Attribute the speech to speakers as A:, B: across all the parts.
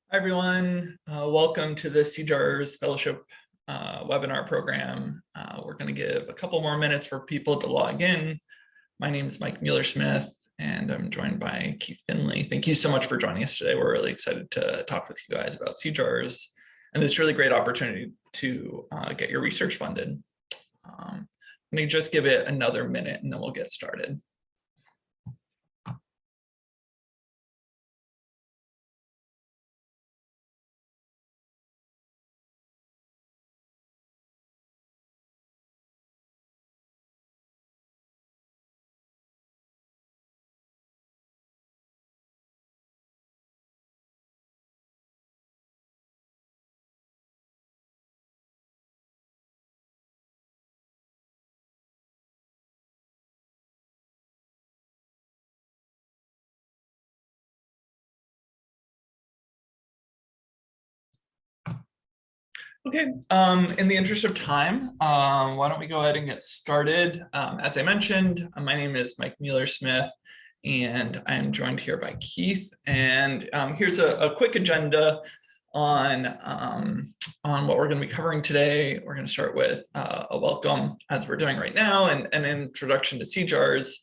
A: Hi, everyone. Welcome to the CJARS Fellowship webinar program. We're going to give a couple more minutes for people to log in. My name is Mike Mueller-Smith, and I'm joined by Keith Finley. Thank you so much for joining us today. We're really excited to talk with you guys about CJARS and this really great opportunity to get your research funded. Let me just give it another minute, and then we'll get started. Okay, in the interest of time, why don't we go ahead and get started? As I mentioned, my name is Mike Mueller-Smith, and I'm joined here by Keith. And here's a quick agenda on what we're going to be covering today. We're going to start with a welcome, as we're doing right now, and an introduction to CJARS.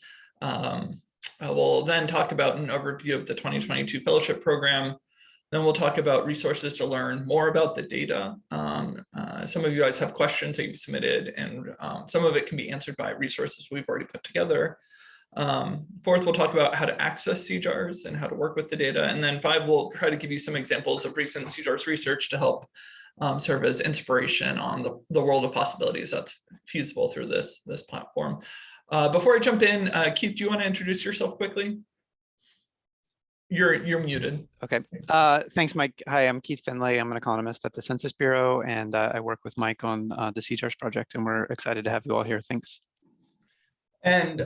A: We'll then talk about an overview of the 2022 fellowship program. Then we'll talk about resources to learn more about the data. Some of you guys have questions that you've submitted, and some of it can be answered by resources we've already put together. Fourth, we'll talk about how to access CJARS and how to work with the data. And then 5, we'll try to give you some examples of recent CJARS research to help serve as inspiration on the world of possibilities that's feasible through this platform. Before I jump in, Keith, do you want to introduce yourself quickly? You're muted.
B: Okay. Thanks, Mike. Hi, I'm Keith Finley. I'm an economist at the Census Bureau, and I work with Mike on the CJARS project, and we're excited to have you all here. Thanks.
A: And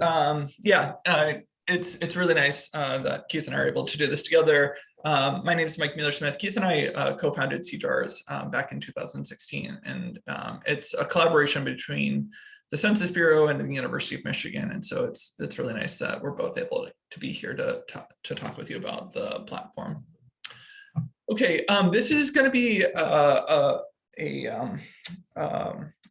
A: it's really nice that Keith and I are able to do this together. My name is Mike Mueller-Smith. Keith and I co-founded CJARS back in 2016, and it's a collaboration between the Census Bureau and the University of Michigan. And so it's really nice that we're both able to be here to talk with you about the platform. Okay, this is going to be the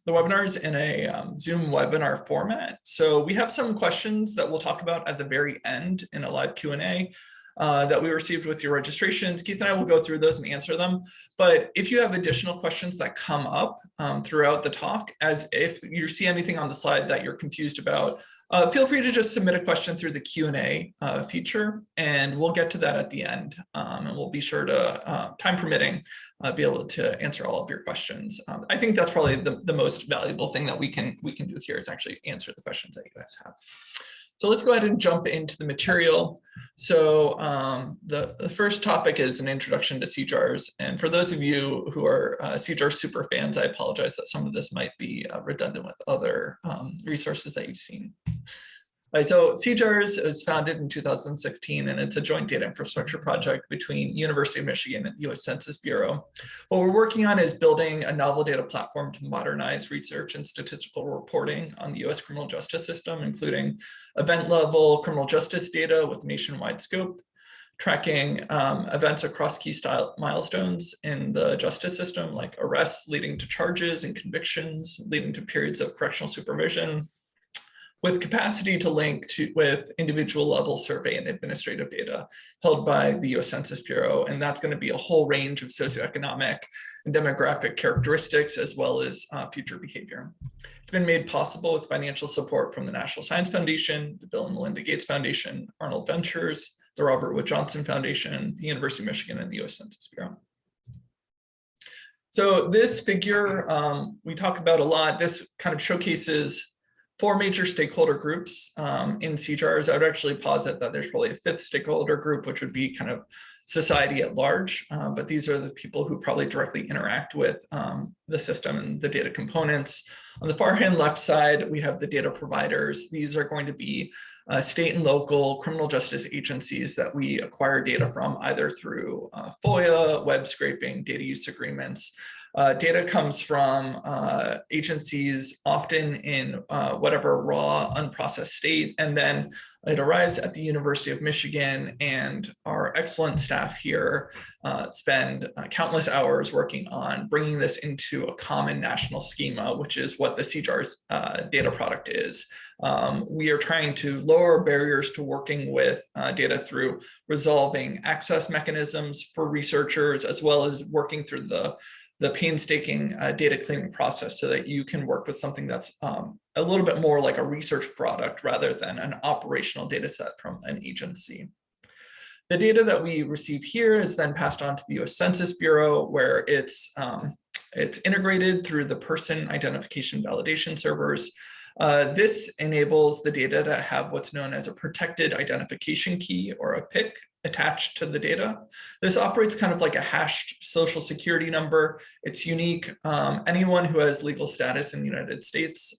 A: webinar is in a Zoom webinar format. So we have some questions that we'll talk about at the very end in a live Q&A. That we received with your registrations. Keith and I will go through those and answer them. But if you have additional questions that come up throughout the talk, as if you see anything on the slide that you're confused about, feel free to just submit a question through the Q&A feature, and we'll get to that at the end. And we'll be sure to, time permitting, be able to answer all of your questions. I think that's probably the most valuable thing that we can do here is actually answer the questions that you guys have. So let's go ahead and jump into the material. So the first topic is an introduction to CJARS. And for those of you who are CJARS super fans, I apologize that some of this might be redundant with other resources that you've seen. All right, so CJARS was founded in 2016, and it's a joint data infrastructure project between University of Michigan and the U.S. Census Bureau. What we're working on is building a novel data platform to modernize research and statistical reporting on the U.S. criminal justice system, including event-level criminal justice data with nationwide scope, tracking events across key milestones in the justice system, like arrests leading to charges and convictions, leading to periods of correctional supervision, with capacity to link with individual level survey and administrative data held by the U.S. Census Bureau. And that's going to be a whole range of socioeconomic and demographic characteristics, as well as future behavior. It's been made possible with financial support from the National Science Foundation, the Bill and Melinda Gates Foundation, Arnold Ventures, the Robert Wood Johnson Foundation, the University of Michigan, and the U.S. Census Bureau. So this figure we talk about a lot. This kind of showcases 4 major stakeholder groups in CJARS. I would actually posit that there's probably a 5th stakeholder group, which would be kind of society at large. But these are the people who probably directly interact with the system and the data components. On the far hand left side, we have the data providers. These are going to be state and local criminal justice agencies that we acquire data from either through FOIA, web scraping, data use agreements. Data comes from agencies, often in whatever raw, unprocessed state, and then it arrives at the University of Michigan, and our excellent staff here spend countless hours working on bringing this into a common national schema, which is what the CJARS data product is. We are trying to lower barriers to working with data through resolving access mechanisms for researchers, as well as working through the painstaking data cleaning process so that you can work with something that's a little bit more like a research product rather than an operational data set from an agency. The data that we receive here is then passed on to the US Census Bureau, where it's integrated through the person identification validation servers. This enables the data to have what's known as a protected identification key, or a PIC, attached to the data. This operates kind of like a hashed social security number. It's unique. Anyone who has legal status in the United States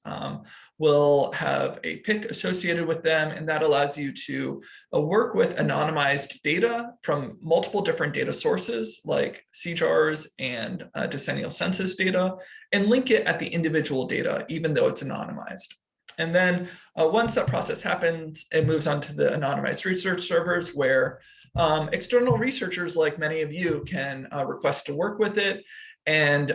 A: will have a PIC associated with them, and that allows you to work with anonymized data from multiple different data sources like CJARS and decennial census data, and link it at the individual data, even though it's anonymized. And then once that process happens, it moves on to the anonymized research servers, where external researchers like many of you can request to work with it and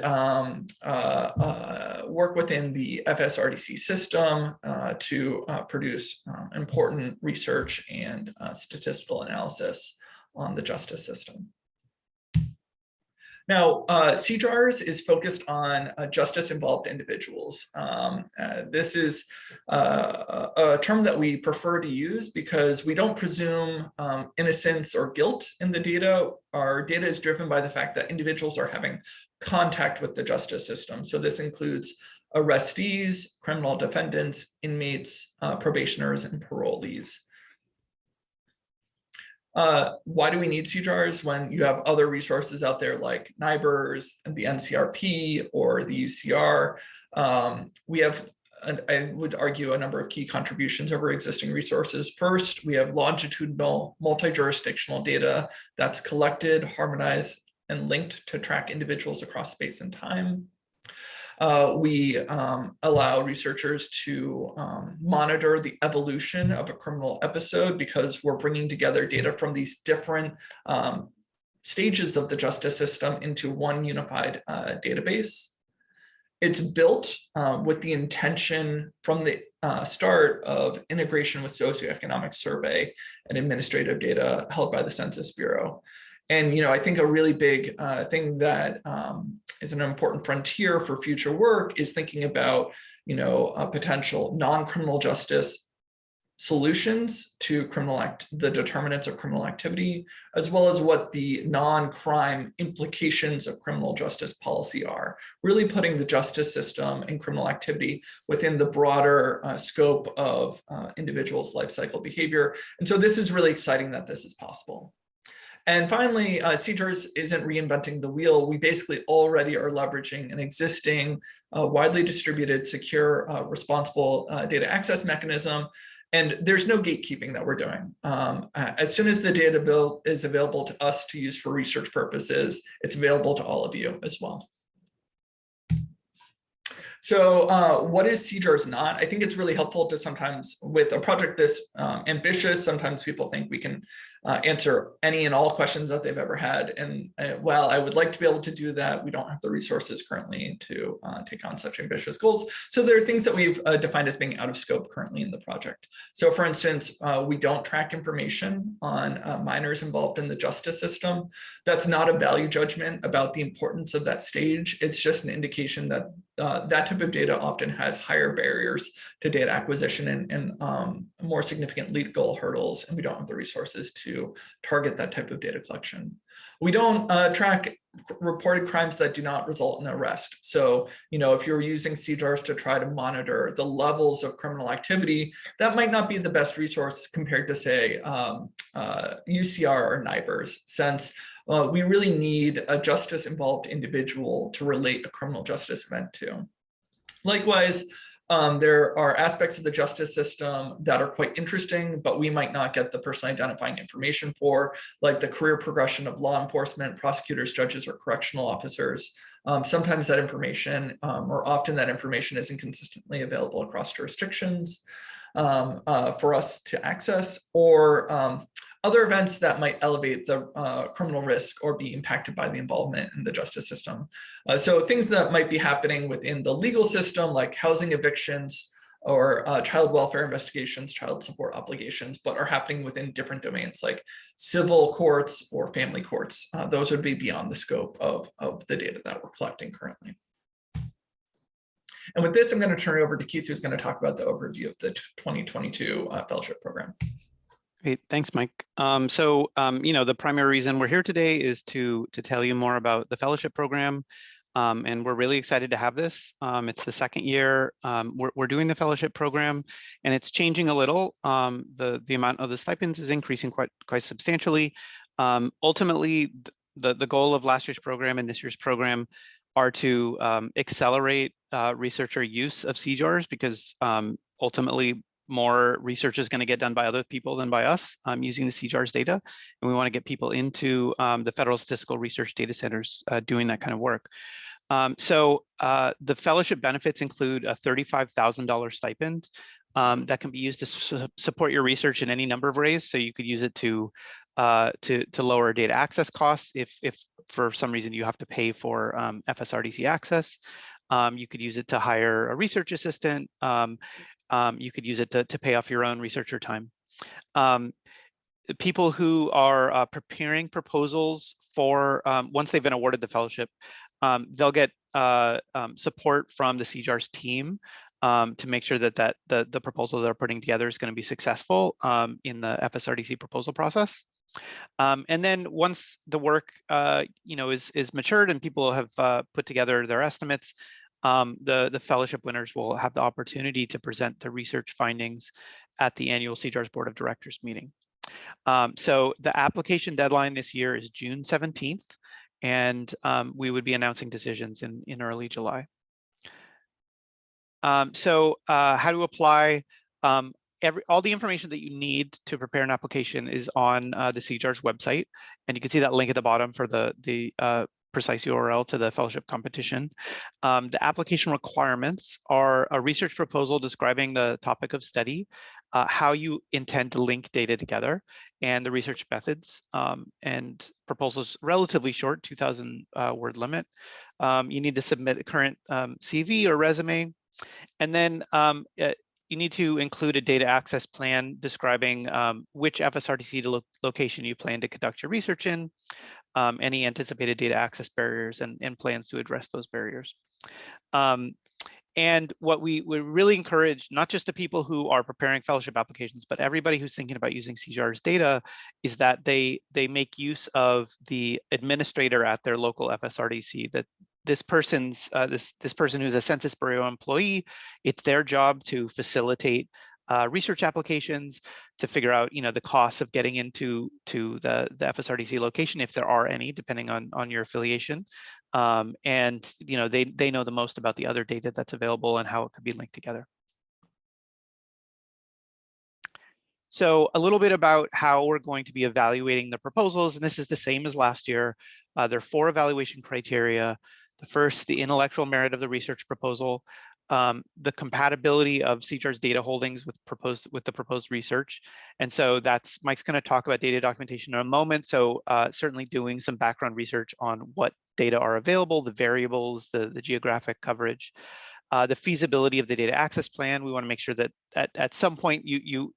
A: work within the FSRDC system to produce important research and statistical analysis on the justice system. Now, CJARS is focused on justice-involved individuals. This is a term that we prefer to use because we don't presume innocence or guilt in the data. Our data is driven by the fact that individuals are having contact with the justice system. So this includes arrestees, criminal defendants, inmates, probationers, and parolees. Why do we need CJARS when you have other resources out there like NIBRS and the NCRP or the UCR? We have, I would argue, a number of key contributions over existing resources. First, we have longitudinal multi-jurisdictional data that's collected, harmonized, and linked to track individuals across space and time. We allow researchers to monitor the evolution of a criminal episode because we're bringing together data from these different stages of the justice system into one unified database. It's built with the intention from the start of integration with socioeconomic survey and administrative data held by the Census Bureau. And I think a really big thing that is an important frontier for future work is thinking about potential non-criminal justice solutions to the determinants of criminal activity, as well as what the non-crime implications of criminal justice policy are. Really putting the justice system and criminal activity within the broader scope of individuals' life cycle behavior. And so this is really exciting that this is possible. And finally, CJARS isn't reinventing the wheel. We basically already are leveraging an existing widely distributed, secure, responsible data access mechanism. And there's no gatekeeping that we're doing. As soon as the data is available to us to use for research purposes, it's available to all of you as well. So what is CJARS not? I think it's really helpful to sometimes, with a project this ambitious, sometimes people think we can answer any and all questions that they've ever had. And while I would like to be able to do that, we don't have the resources currently to take on such ambitious goals. So there are things that we've defined as being out of scope currently in the project. So for instance, we don't track information on minors involved in the justice system. That's not a value judgment about the importance of that stage. It's just an indication that that type of data often has higher barriers to data acquisition and more significant legal hurdles, and we don't have the resources to target that type of data collection. We don't track reported crimes that do not result in arrest. So, if you're using CJARS to try to monitor the levels of criminal activity, that might not be the best resource compared to, say, UCR or NIBRS, since we really need a justice-involved individual to relate a criminal justice event to. Likewise, there are aspects of the justice system that are quite interesting, but we might not get the person identifying information for, like the career progression of law enforcement, prosecutors, judges, or correctional officers. Sometimes that information, or often that information, isn't consistently available across jurisdictions for us to access, or other events that might elevate the criminal risk or be impacted by the involvement in the justice system. So things that might be happening within the legal system, like housing evictions or child welfare investigations, child support obligations, but are happening within different domains like civil courts or family courts. Those would be beyond the scope of the data that we're collecting currently. And with this, I'm going to turn it over to Keith, who's going to talk about the overview of the 2022 fellowship program.
B: Great, thanks, Mike. The primary reason we're here today is to tell you more about the fellowship program. And we're really excited to have this. It's the second year we're doing the fellowship program, and it's changing a little. The amount of the stipends is increasing quite substantially. Ultimately, the goal of last year's program and this year's program are to accelerate researcher use of CJARS, because ultimately more research is going to get done by other people than by us using the CJARS data, and we want to get people into the federal statistical research data centers doing that kind of work. The fellowship benefits include a $35,000 stipend that can be used to support your research in any number of ways. So you could use it to lower data access costs if for some reason you have to pay for FSRDC access. You could use it to hire a research assistant. You could use it to pay off your own researcher time. People who are preparing proposals for, once they've been awarded the fellowship, they'll get support from the CJARS team to make sure that the proposal they're putting together is going to be successful in the FSRDC proposal process. And then once the work is matured and people have put together their estimates, the fellowship winners will have the opportunity to present the research findings at the annual CJARS Board of Directors meeting. So the application deadline this year is June 17th, and we would be announcing decisions in early July. How to apply? All the information that you need to prepare an application is on the CJARS website, and you can see that link at the bottom for the precise URL to the fellowship competition. The application requirements are a research proposal describing the topic of study, how you intend to link data together, and the research methods. And proposals relatively short, 2,000 word limit. You need to submit a current CV or resume, and then you need to include a data access plan describing which FSRDC location you plan to conduct your research in, any anticipated data access barriers, and plans to address those barriers. And what we would really encourage, not just to people who are preparing fellowship applications, but everybody who's thinking about using CJARS data, is that they make use of the administrator at their local FSRDC. That this person's this person who's a Census Bureau employee, it's their job to facilitate research applications, to figure out the costs of getting into the FSRDC location, if there are any, depending on your affiliation. And they know the most about the other data that's available and how it could be linked together. So a little bit about how we're going to be evaluating the proposals, and this is the same as last year. There are 4 evaluation criteria. The first, the intellectual merit of the research proposal, the compatibility of CJARS data holdings with the proposed research. And so Mike's going to talk about data documentation in a moment. So certainly doing some background research on what data are available, the variables, the geographic coverage, the feasibility of the data access plan. We want to make sure that at some point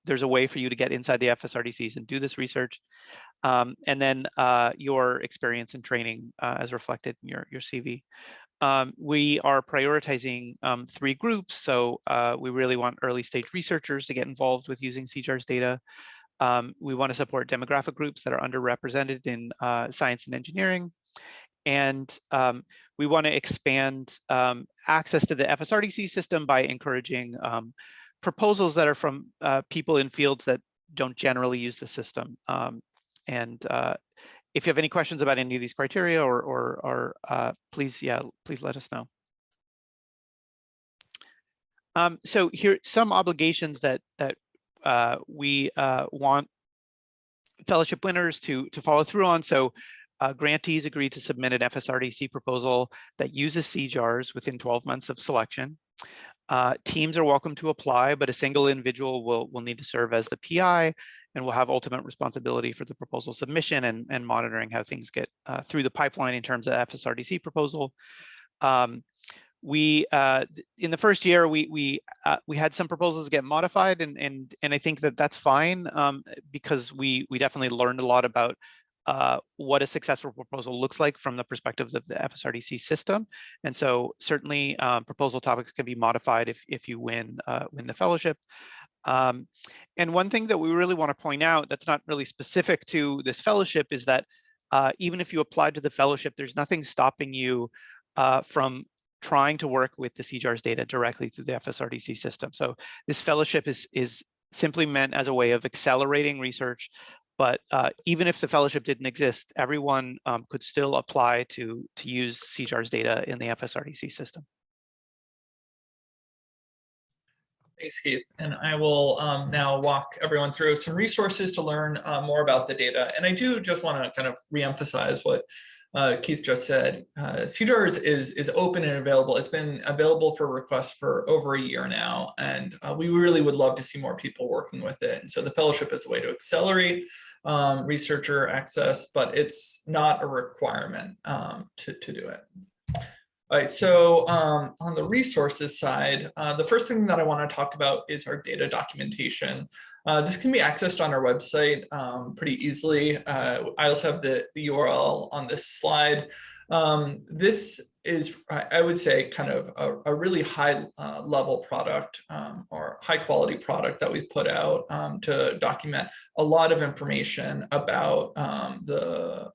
B: there's a way for you to get inside the FSRDCs and do this research. And then your experience and training as reflected in your CV. We are prioritizing 3 groups. So we really want early stage researchers to get involved with using CJARS data. We want to support demographic groups that are underrepresented in science and engineering. And we want to expand access to the FSRDC system by encouraging proposals that are from people in fields that don't generally use the system. If you have any questions about any of these criteria, or please let us know. So here some obligations that we want fellowship winners to follow through on. So Grantees agreed to submit an FSRDC proposal that uses CJARS within 12 months of selection. Teams are welcome to apply, but a single individual will need to serve as the PI and will have ultimate responsibility for the proposal submission and monitoring how things get through the pipeline in terms of FSRDC proposal. In the first year, we had some proposals get modified, and I think that's fine because we definitely learned a lot about what a successful proposal looks like from the perspectives of the FSRDC system. And so certainly proposal topics can be modified if you win the fellowship. And one thing that we really want to point out that's not really specific to this fellowship is that even if you apply to the fellowship, there's nothing stopping you from trying to work with the CJARS data directly through the FSRDC system. So this fellowship is simply meant as a way of accelerating research. But even if the fellowship didn't exist, everyone could still apply to use CJARS data in the FSRDC system.
A: Thanks, Keith. And I will now walk everyone through some resources to learn more about the data. And I do just want to kind of reemphasize what Keith just said. CJARS is open and available. It's been available for requests for over a year now, and we really would love to see more people working with it. And so the fellowship is a way to accelerate researcher access, but it's not a requirement to do it. All right, so on the resources side, the first thing that I want to talk about is our data documentation. This can be accessed on our website pretty easily. I also have the URL on this slide. This is, I would say, kind of a really high level product or high quality product that we've put out to document a lot of information about the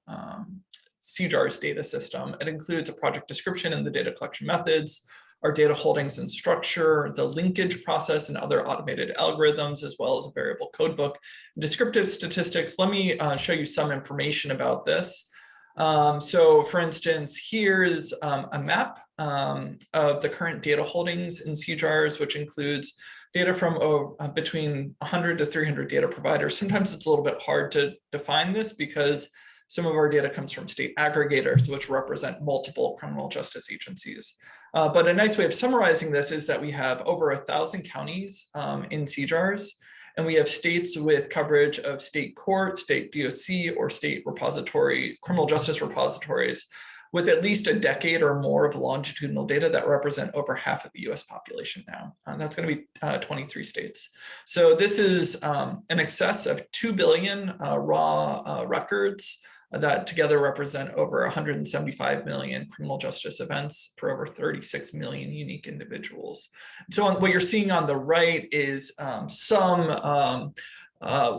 A: CJARS data system. It includes a project description and the data collection methods, our data holdings and structure, the linkage process and other automated algorithms, as well as a variable codebook, descriptive statistics. Let me show you some information about this. So for instance, here's a map of the current data holdings in CJARS, which includes data from between 100 to 300 data providers. Sometimes it's a little bit hard to define this because some of our data comes from state aggregators, which represent multiple criminal justice agencies. But a nice way of summarizing this is that we have over 1,000 counties in CJARS, and we have states with coverage of state court, state DOC, or state repository, criminal justice repositories, with at least a decade or more of longitudinal data that represent over half of the US population now. That's going to be 23 states. So this is in excess of 2 billion raw records that together represent over 175 million criminal justice events for over 36 million unique individuals. So what you're seeing on the right is some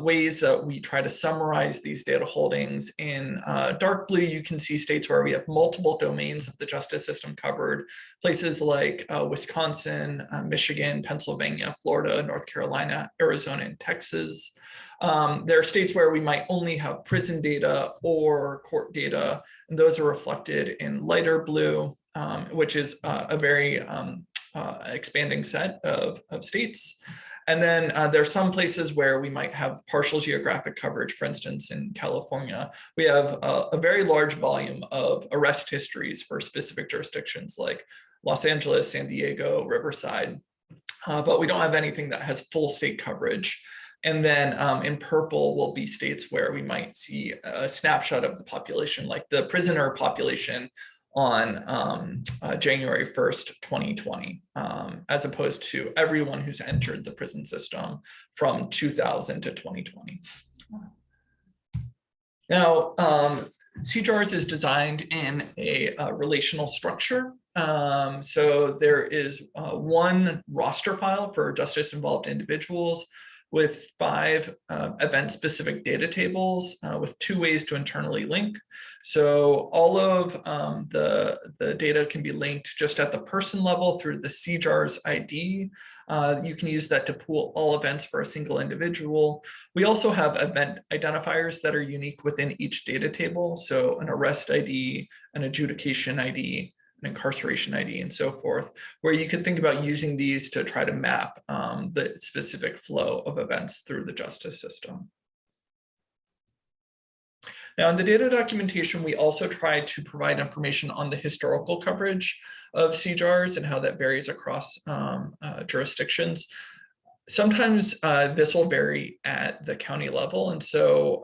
A: ways that we try to summarize these data holdings. In dark blue, you can see states where we have multiple domains of the justice system covered, places like Wisconsin, Michigan, Pennsylvania, Florida, North Carolina, Arizona, and Texas. There are states where we might only have prison data or court data, and those are reflected in lighter blue, which is a very expanding set of states. And then there are some places where we might have partial geographic coverage. For instance, in California, we have a very large volume of arrest histories for specific jurisdictions like Los Angeles, San Diego, Riverside, but we don't have anything that has full state coverage. And then in purple will be states where we might see a snapshot of the population, like the prisoner population on January 1st, 2020, as opposed to everyone who's entered the prison system from 2000 to 2020. Now, CJARS is designed in a relational structure. So there is one roster file for justice-involved individuals with 5 event-specific data tables with 2 ways to internally link. So all of the data can be linked just at the person level through the CJARS ID. You can use that to pool all events for a single individual. We also have event identifiers that are unique within each data table. So an arrest ID, an adjudication ID, incarceration ID, and so forth, where you could think about using these to try to map the specific flow of events through the justice system. Now, in the data documentation, we also try to provide information on the historical coverage of CJARS and how that varies across jurisdictions. Sometimes this will vary at the county level. And so,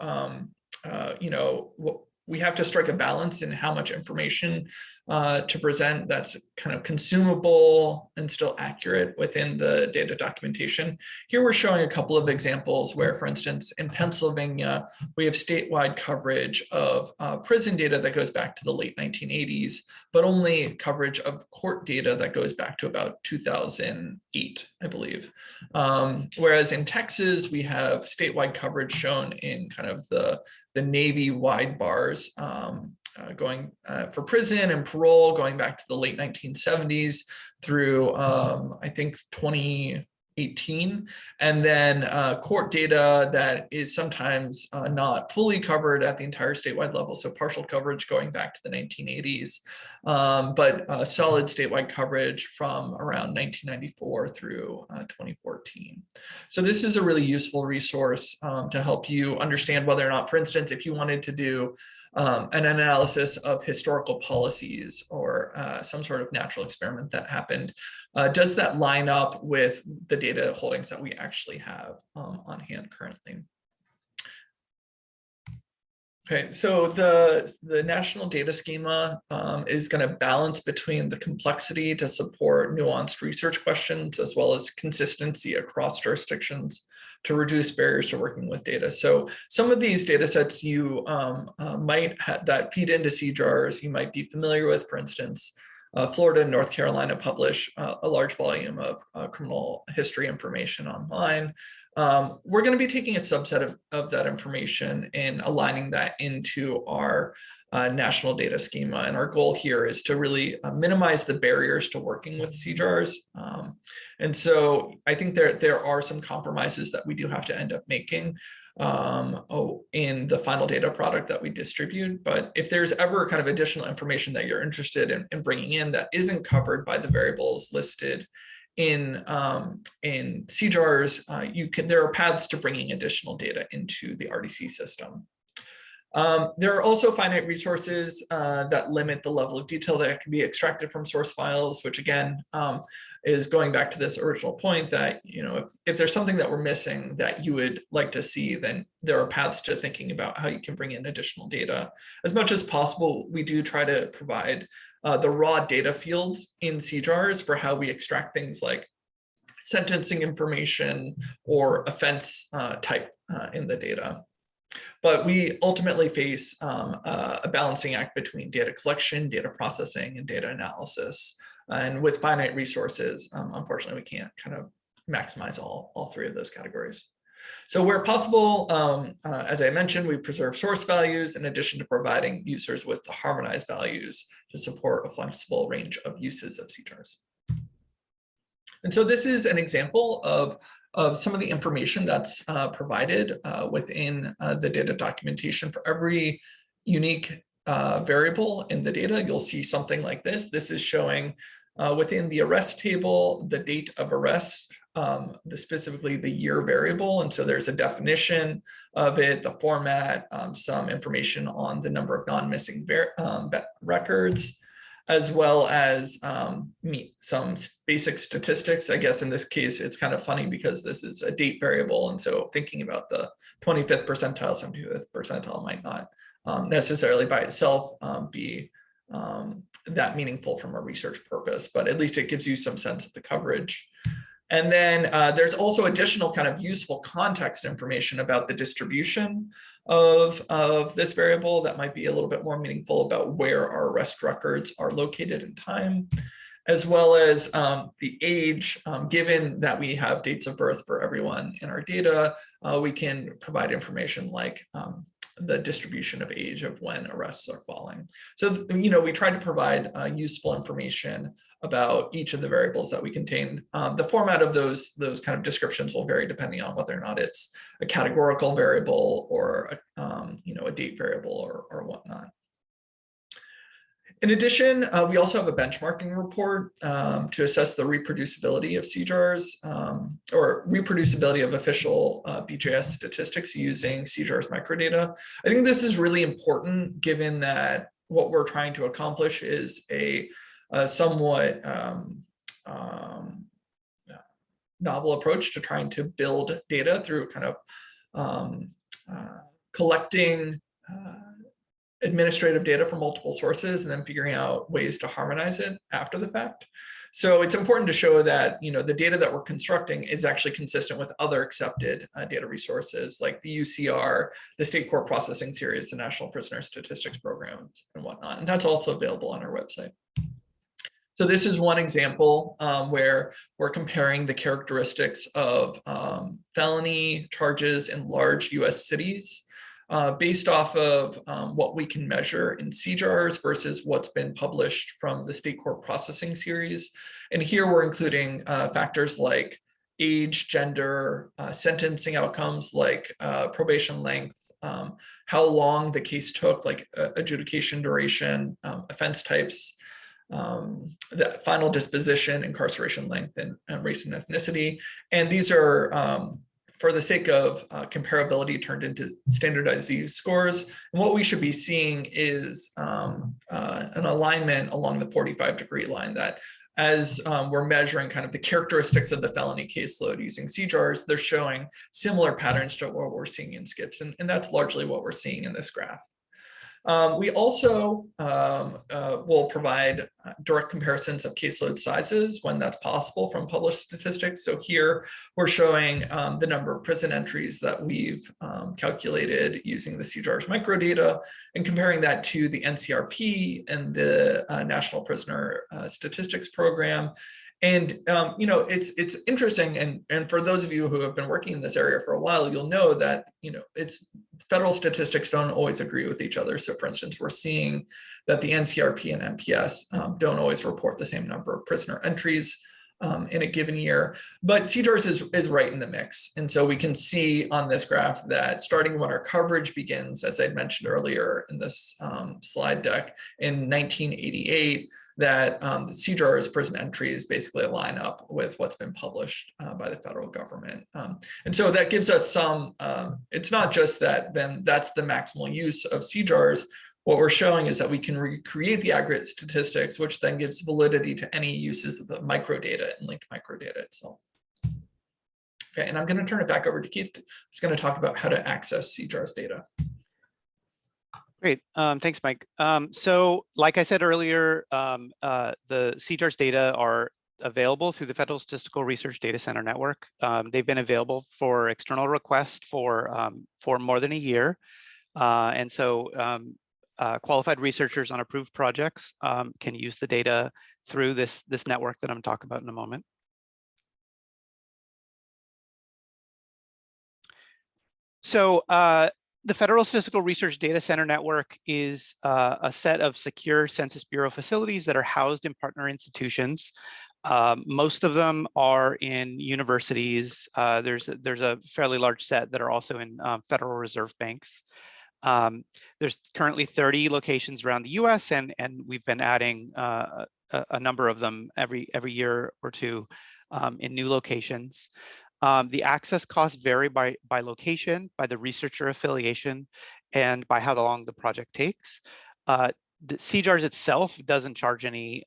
A: we have to strike a balance in how much information to present that's kind of consumable and still accurate within the data documentation. Here we're showing a couple of examples where, for instance, in Pennsylvania, we have statewide coverage of prison data that goes back to the late 1980s, but only coverage of court data that goes back to about 2008, I believe. Whereas in Texas, we have statewide coverage shown in kind of the Navy wide bars going for prison and parole going back to the late 1970s through I think 2018, and then court data that is sometimes not fully covered at the entire statewide level, so partial coverage going back to the 1980s, but solid statewide coverage from around 1994 through 2014. So this is a really useful resource to help you understand whether or not, for instance, if you wanted to do an analysis of historical policies or some sort of natural experiment that happened, does that line up with the data holdings that we actually have on hand currently? Okay, so the national data schema is going to balance between the complexity to support nuanced research questions as well as consistency across jurisdictions to reduce barriers to working with data. So some of these data sets you might that feed into CJARS, you might be familiar with. For instance, Florida and North Carolina publish a large volume of criminal history information online. We're going to be taking a subset of that information and aligning that into our national data schema. And our goal here is to really minimize the barriers to working with CJARS. And so I think there are some compromises that we do have to end up making in the final data product that we distribute. But if there's ever kind of additional information that you're interested in bringing in that isn't covered by the variables listed in CJARS, there are paths to bringing additional data into the RDC system. There are also finite resources that limit the level of detail that can be extracted from source files, which again is going back to this original point that, if there's something that we're missing that you would like to see, then there are paths to thinking about how you can bring in additional data. As much as possible, we do try to provide the raw data fields in CJARS for how we extract things like sentencing information or offense type in the data. But we ultimately face a balancing act between data collection, data processing, and data analysis. And with finite resources, unfortunately, we can't kind of maximize all three of those categories. So where possible, as I mentioned, we preserve source values in addition to providing users with the harmonized values to support a flexible range of uses of CJARS. And so this is an example of some of the information that's provided within the data documentation. For every unique variable in the data, you'll see something like this. This is showing within the arrest table, the date of arrest, specifically the year variable. And so there's a definition of it, the format, some information on the number of non-missing records, as well as some basic statistics. I guess in this case, it's kind of funny because this is a date variable. And so thinking about the 25th percentile, 75th percentile might not necessarily by itself be that meaningful from a research purpose, but at least it gives you some sense of the coverage. And then there's also additional kind of useful context information about the distribution of this variable that might be a little bit more meaningful about where our arrest records are located in time, as well as the age. Given that we have dates of birth for everyone in our data, we can provide information like the distribution of age of when arrests are falling. So, we try to provide useful information about each of the variables that we contain. The format of those kind of descriptions will vary depending on whether or not it's a categorical variable or a date variable or whatnot. In addition, we also have a benchmarking report to assess the reproducibility of CJARS or reproducibility of official BJS statistics using CJARS microdata. I think this is really important given that what we're trying to accomplish is a somewhat novel approach to trying to build data through kind of collecting administrative data from multiple sources and then figuring out ways to harmonize it after the fact. So it's important to show that the data that we're constructing is actually consistent with other accepted data resources like the UCR, the State Court Processing Series, the National Prisoner Statistics Programs, and whatnot. And that's also available on our website. So this is one example where we're comparing the characteristics of felony charges in large US cities based off of what we can measure in CJARS versus what's been published from the State Court Processing Series. And here we're including factors like age, gender, sentencing outcomes like probation length, how long the case took, like adjudication duration, offense types, the final disposition, incarceration length, and race and ethnicity. And these are, for the sake of comparability, turned into standardized Z-scores. And what we should be seeing is an alignment along the 45-degree line that as we're measuring kind of the characteristics of the felony caseload using CJARS, they're showing similar patterns to what we're seeing in SCIPS. And that's largely what we're seeing in this graph. We also will provide direct comparisons of caseload sizes when that's possible from published statistics. So here we're showing the number of prison entries that we've calculated using the CJARS microdata and comparing that to the NCRP and the National Prisoner Statistics Program. And it's interesting, and for those of you who have been working in this area for a while, you'll know that federal statistics don't always agree with each other. So for instance, we're seeing that the NCRP and NPS don't always report the same number of prisoner entries in a given year, but CJARS is right in the mix. And so we can see on this graph that starting when our coverage begins, as I mentioned earlier in this slide deck, in 1988, that the CJARS prison entries basically line up with what's been published by the federal government. And so that gives us some, it's not just that then that's the maximal use of CJARS. What we're showing is that we can recreate the aggregate statistics, which then gives validity to any uses of the microdata and linked microdata itself. Okay, and I'm going to turn it back over to Keith, who's going to talk about how to access CJARS data.
B: Great, thanks, Mike. So like I said earlier, the CJARS data are available through the Federal Statistical Research Data Center Network. They've been available for external request for more than a year. And so qualified researchers on approved projects can use the data through this network that I'm talking about in a moment. So the Federal Statistical Research Data Center Network is a set of secure Census Bureau facilities that are housed in partner institutions. Most of them are in universities. There's a fairly large set that are also in Federal Reserve banks. There's currently 30 locations around the US, and we've been adding a number of them every year or two in new locations. The access costs vary by location, by the researcher affiliation, and by how long the project takes. The CJARS itself doesn't charge any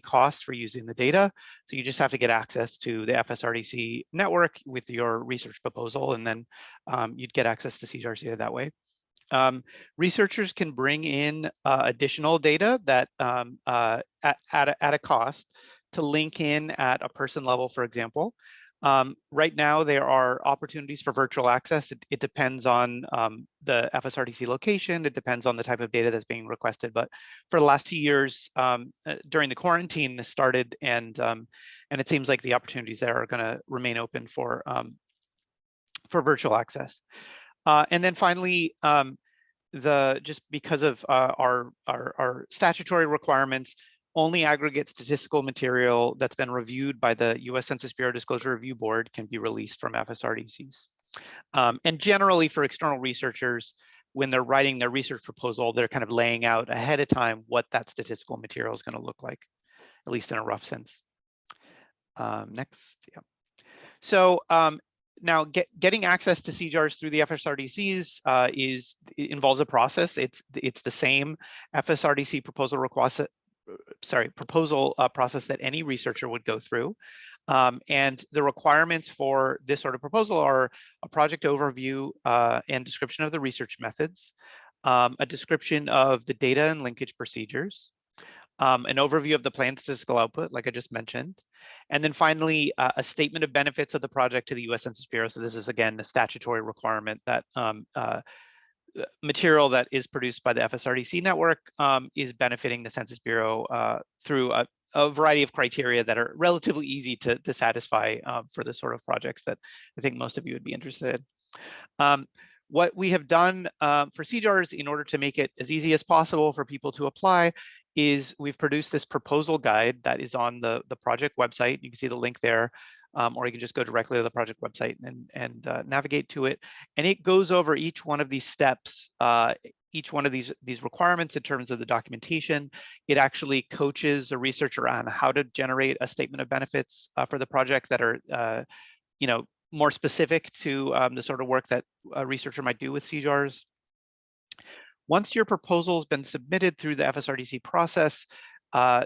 B: costs for using the data, so you just have to get access to the FSRDC network with your research proposal, and then you'd get access to CJARS data that way. Researchers can bring in additional data that at a cost to link in at a person level, for example. Right now, there are opportunities for virtual access. It depends on the FSRDC location. It depends on the type of data that's being requested. But for the last 2 years, during the quarantine, this started, and it seems like the opportunities there are going to remain open for virtual access. And then finally, just because of our statutory requirements, only aggregate statistical material that's been reviewed by the U.S. Census Bureau Disclosure Review Board can be released from FSRDCs. And generally, for external researchers, when they're writing their research proposal, they're kind of laying out ahead of time what that statistical material is going to look like, at least in a rough sense. Next, yeah. So now getting access to CJARS through the FSRDCs involves a process. It's the same FSRDC proposal process that any researcher would go through. And the requirements for this sort of proposal are a project overview and description of the research methods, a description of the data and linkage procedures, an overview of the planned statistical output, like I just mentioned, and then finally, a statement of benefits of the project to the U.S. Census Bureau. So this is, again, a statutory requirement that material that is produced by the FSRDC network is benefiting the Census Bureau through a variety of criteria that are relatively easy to satisfy for the sort of projects that I think most of you would be interested in. What we have done for CJARS in order to make it as easy as possible for people to apply is we've produced this proposal guide that is on the project website. You can see the link there, or you can just go directly to the project website and navigate to it. And it goes over each one of these steps, each one of these requirements in terms of the documentation. It actually coaches a researcher on how to generate a statement of benefits for the project that are, more specific to the sort of work that a researcher might do with CJARS. Once your proposal has been submitted through the FSRDC process,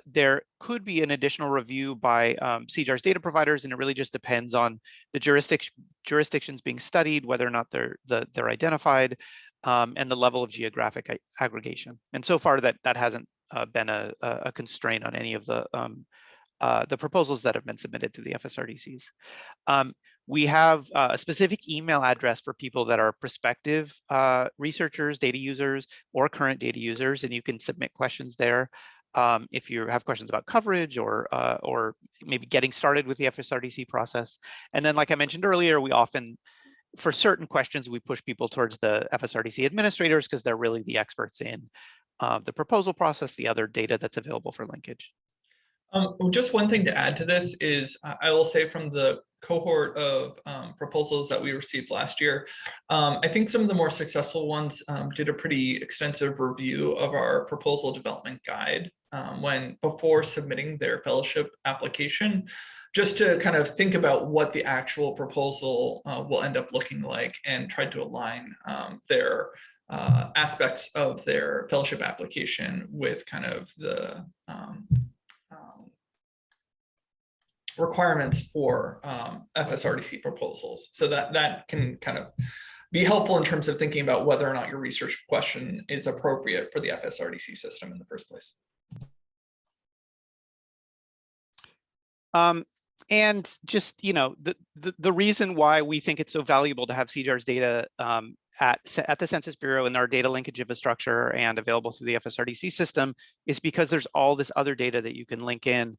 B: there could be an additional review by CJARS data providers, and it really just depends on the jurisdictions being studied, whether or not they're identified, and the level of geographic aggregation. And so far, that hasn't been a constraint on any of the proposals that have been submitted to the FSRDCs. We have a specific email address for people that are prospective researchers, data users, or current data users, and you can submit questions there if you have questions about coverage or maybe getting started with the FSRDC process. And then, like I mentioned earlier, we often, for certain questions, we push people towards the FSRDC administrators because they're really the experts in the proposal process, the other data that's available for linkage.
A: Just one thing to add to this is I will say from the cohort of proposals that we received last year, I think some of the more successful ones did a pretty extensive review of our proposal development guide before submitting their fellowship application, just to kind of think about what the actual proposal will end up looking like and tried to align their aspects of their fellowship application with kind of the requirements for FSRDC proposals. So that can kind of be helpful in terms of thinking about whether or not your research question is appropriate for the FSRDC system in the first place.
B: And just, the reason why we think it's so valuable to have CJARS data at the Census Bureau and our data linkage infrastructure and available through the FSRDC system is because there's all this other data that you can link in.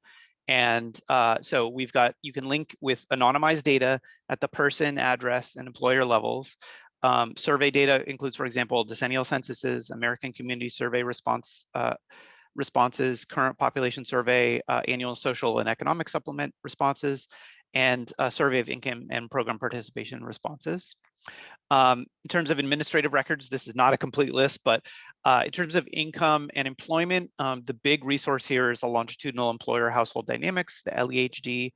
B: And so you can link with anonymized data at the person, address, and employer levels. Survey data includes, for example, decennial censuses, American Community Survey responses, current population survey, annual social and economic supplement responses, and a survey of income and program participation responses. In terms of administrative records, this is not a complete list, but in terms of income and employment, the big resource here is a longitudinal employer household dynamics, the LEHD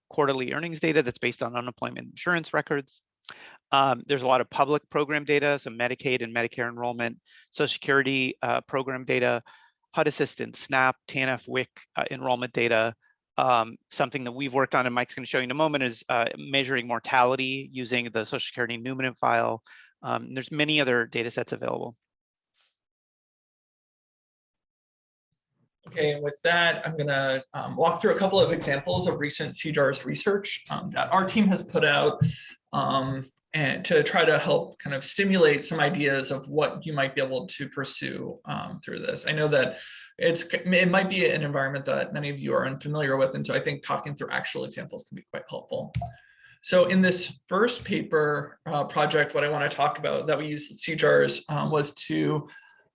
B: quarterly earnings data that's based on unemployment insurance records. There's a lot of public program data, so Medicaid and Medicare enrollment, Social Security program data, HUD assistance, SNAP, TANF, WIC enrollment data. Something that we've worked on and Mike's going to show you in a moment is measuring mortality using the Social Security Numinant file. There's many other data sets available.
A: Okay, and with that, I'm going to walk through a couple of examples of recent CJARS research that our team has put out and to try to help kind of stimulate some ideas of what you might be able to pursue through this. I know that it might be an environment that many of you are unfamiliar with, and so I think talking through actual examples can be quite helpful. So in this first paper project, what I want to talk about that we used at CJARS was to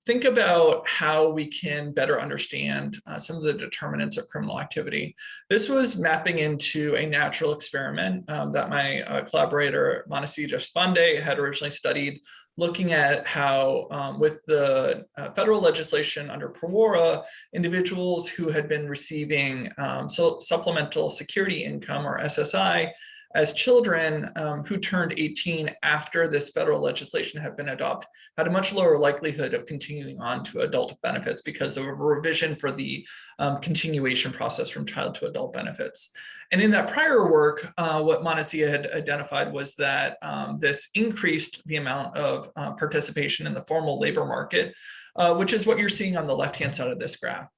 A: think about how we can better understand some of the determinants of criminal activity. This was mapping into a natural experiment that my collaborator, Manasi Deshpande, had originally studied, looking at how with the federal legislation under PROWARA, individuals who had been receiving supplemental security income, or SSI, as children who turned 18 after this federal legislation had been adopted had a much lower likelihood of continuing on to adult benefits because of a revision for the continuation process from child to adult benefits. And in that prior work, what Monacia had identified was that this increased the amount of participation in the formal labor market, which is what you're seeing on the left-hand side of this graph.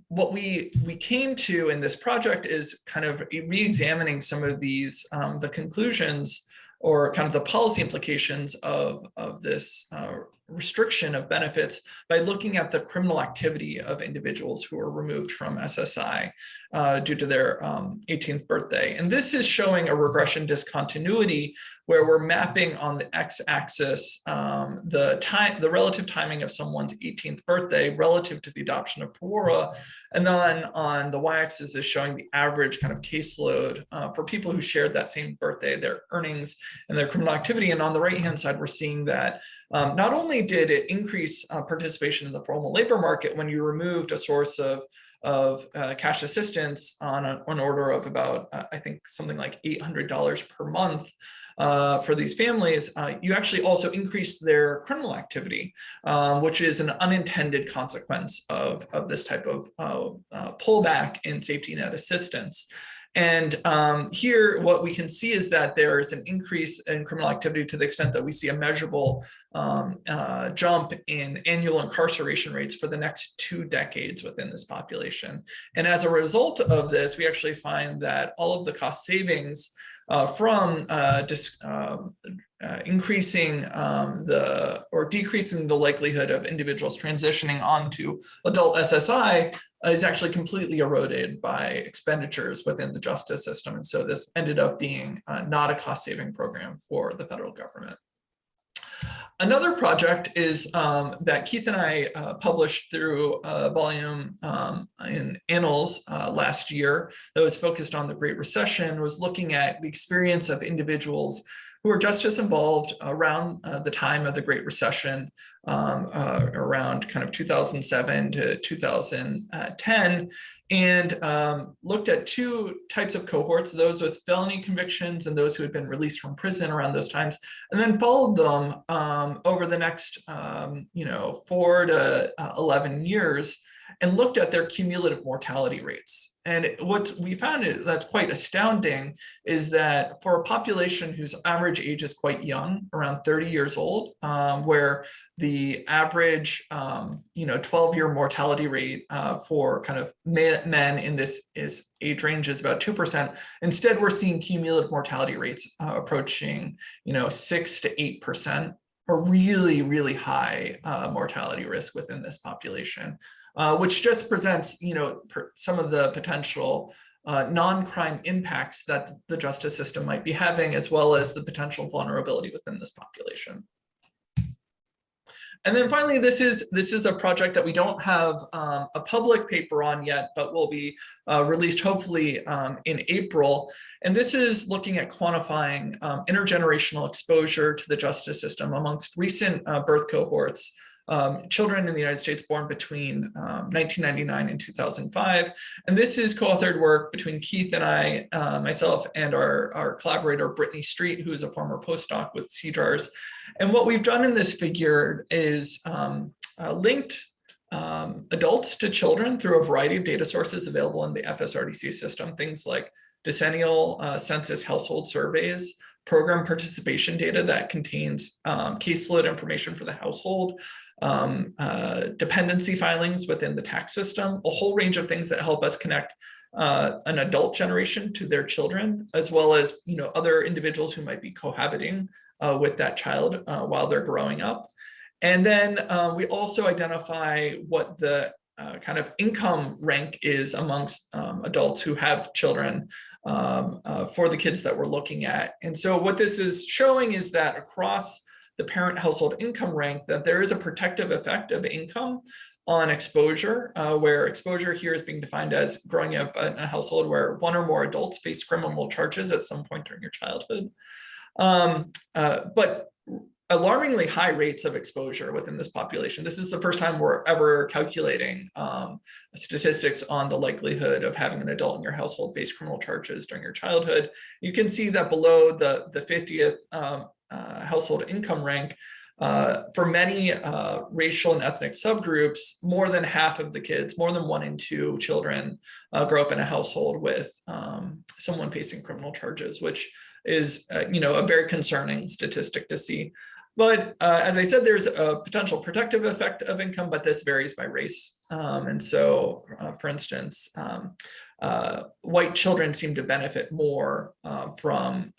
A: What we came to in this project is kind of re-examining some of these, the conclusions or kind of the policy implications of this restriction of benefits by looking at the criminal activity of individuals who are removed from SSI due to their 18th birthday. And this is showing a regression discontinuity where we're mapping on the x-axis the relative timing of someone's 18th birthday relative to the adoption of PROWARA. And then on the y-axis is showing the average kind of caseload for people who shared that same birthday, their earnings and their criminal activity. And on the right-hand side, we're seeing that not only did it increase participation in the formal labor market when you removed a source of cash assistance on an order of about, I think, something like $800 per month for these families, you actually also increase their criminal activity, which is an unintended consequence of this type of pullback in safety net assistance. And here, what we can see is that there is an increase in criminal activity to the extent that we see a measurable jump in annual incarceration rates for the next 2 decades within this population. And as a result of this, we actually find that all of the cost savings from increasing decreasing the likelihood of individuals transitioning onto adult SSI is actually completely eroded by expenditures within the justice system. And so this ended up being not a cost-saving program for the federal government. Another project is that Keith and I published through a volume in Annals last year that was focused on the Great Recession, was looking at the experience of individuals who were justice involved around the time of the Great Recession, around kind of 2007 to 2010, and looked at 2 types of cohorts, those with felony convictions and those who had been released from prison around those times, and then followed them over the next 4 to 11 years and looked at their cumulative mortality rates. And what we found that's quite astounding is that for a population whose average age is quite young, around 30 years old, where the average 12-year mortality rate for kind of men in this age range is about 2%. Instead, we're seeing cumulative mortality rates approaching 6 to 8%. A really, really high mortality risk within this population, which just presents, some of the potential non-crime impacts that the justice system might be having, as well as the potential vulnerability within this population. And then finally, this is a project that we don't have a public paper on yet, but will be released hopefully in April. And this is looking at quantifying intergenerational exposure to the justice system amongst recent birth cohorts, children in the United States born between 1999 and 2005. And this is co-authored work between Keith and I, myself, and our collaborator, Brittany Street, who is a former postdoc with CJARS. And what we've done in this figure is linked adults to children through a variety of data sources available in the FSRDC system, things like decennial census household surveys, program participation data that contains caseload information for the household, dependency filings within the tax system, a whole range of things that help us connect an adult generation to their children, as well as other individuals who might be cohabiting with that child while they're growing up. And then we also identify what the kind of income rank is amongst adults who have children for the kids that we're looking at. And so what this is showing is that across the parent household income rank, that there is a protective effect of income on exposure, where exposure here is being defined as growing up in a household where 1 or more adults face criminal charges at some point during your childhood. But alarmingly high rates of exposure within this population. This is the first time we're ever calculating statistics on the likelihood of having an adult in your household face criminal charges during your childhood. You can see that below the 50th household income rank, for many racial and ethnic subgroups, more than half of the kids, more than 1 in 2 children grow up in a household with someone facing criminal charges, which is a very concerning statistic to see. But as I said, there's a potential protective effect of income, but this varies by race. And so, for instance, white children seem to benefit more from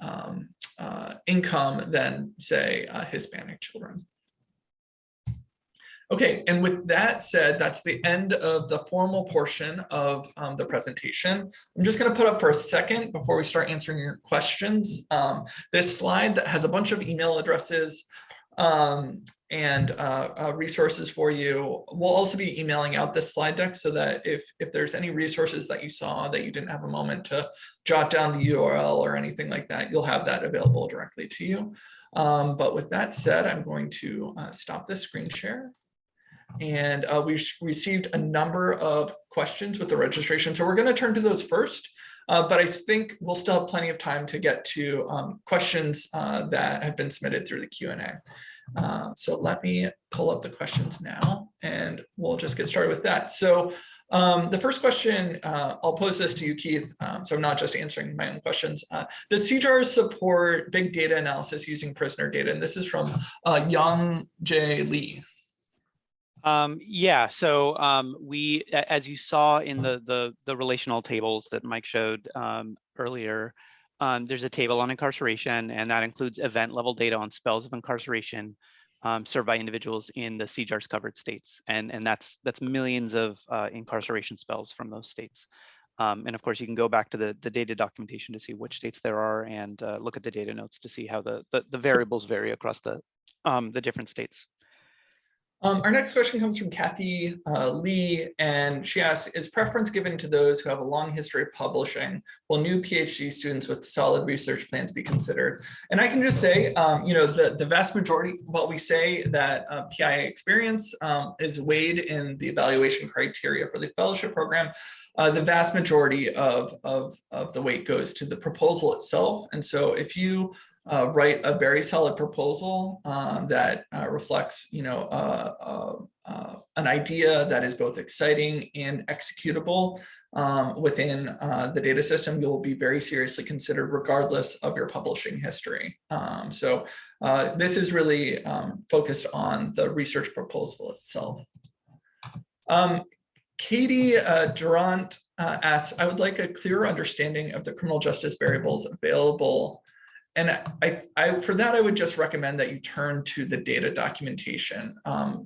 A: income than, say, Hispanic children. Okay, and with that said, that's the end of the formal portion of the presentation. I'm just going to put up for a second before we start answering your questions this slide that has a bunch of email addresses and resources for you. We'll also be emailing out this slide deck so that if there's any resources that you saw that you didn't have a moment to jot down the URL or anything like that, you'll have that available directly to you. But with that said, I'm going to stop this screen share. And we received a number of questions with the registration. So we're going to turn to those first. But I think we'll still have plenty of time to get to questions that have been submitted through the Q&A. So let me pull up the questions now, and we'll just get started with that. So the first question, I'll pose this to you, Keith, so I'm not just answering my own questions. Does CJARS support big data analysis using prisoner data? And this is from Young J. Lee.
B: Yeah, so we, as you saw in the relational tables that Mike showed earlier, there's a table on incarceration, and that includes event level data on spells of incarceration served by individuals in the CJARS covered states, and that's millions of incarceration spells from those states. And of course, you can go back to the data documentation to see which states there are, and look at the data notes to see how the variables vary across the different states.
A: Our next question comes from Kathy Lee, and she asks, is preference given to those who have a long history of publishing? Will new PhD students with solid research plans be considered? And I can just say, the vast majority, while we say that PI experience is weighed in the evaluation criteria for the fellowship program, the vast majority of the weight goes to the proposal itself. And so if you write a very solid proposal that reflects, an idea that is both exciting and executable within the data system, you'll be very seriously considered regardless of your publishing history. So this is really focused on the research proposal itself. Katie Durant asks, I would like a clearer understanding of the criminal justice variables available. And for that, I would just recommend that you turn to the data documentation.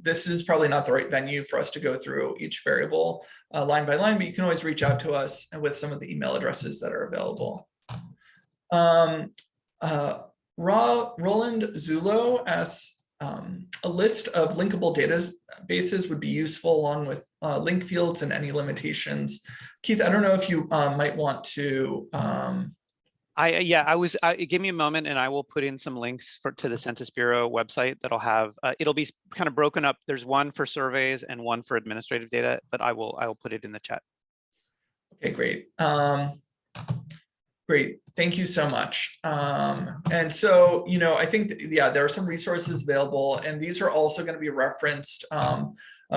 A: This is probably not the right venue for us to go through each variable line by line, but you can always reach out to us with some of the email addresses that are available. Roland Zulo asks, a list of linkable databases would be useful along with link fields and any limitations. Keith, I don't know if you might want to
B: give me a moment and I will put in some links to the Census Bureau website that'll have, it'll be kind of broken up. There's one for surveys and one for administrative data, but I will put it in the chat.
A: Okay, great. Great, thank you so much. And so, I think, there are some resources available, and these are also going to be referenced